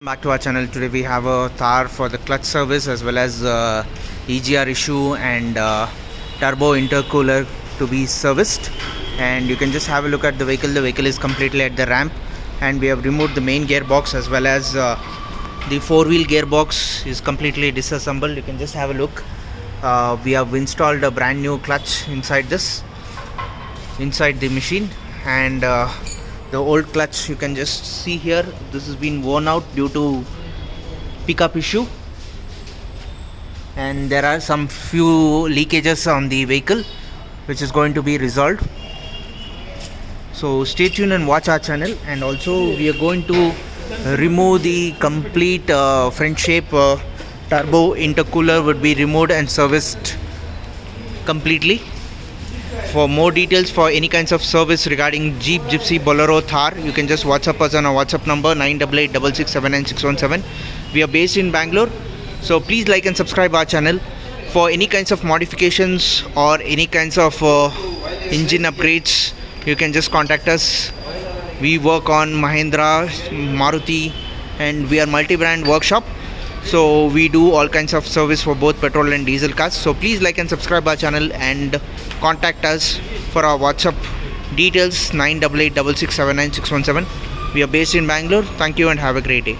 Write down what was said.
Back to our channel. Today we have a Thar for the clutch service as well as EGR issue and turbo intercooler to be serviced. And you can just have a look at the vehicle. The vehicle is completely at the ramp, and we have removed the main gearbox as well as the four-wheel gearbox is completely disassembled. You can just have a look. We have installed a brand new clutch inside the machine, and the old clutch you can just see here, this has been worn out due to pickup issue, and there are some few leakages on the vehicle which is going to be resolved. So stay tuned and watch our channel. And also we are going to remove the complete front shape turbo intercooler would be removed and serviced completely. For more details, for any kinds of service regarding Jeep, Gypsy, Bolero, Thar, you can just WhatsApp us on our WhatsApp number 9886679617. We are based in Bangalore, so please like and subscribe our channel. For any kinds of modifications or any kinds of engine upgrades, you can just contact us. We work on Mahindra, Maruthi, and we are multi-brand workshop. So we do all kinds of service for both petrol and diesel cars. So please like and subscribe our channel and contact us for our WhatsApp details 9886679617. We are based in Bangalore. Thank you and have a great day.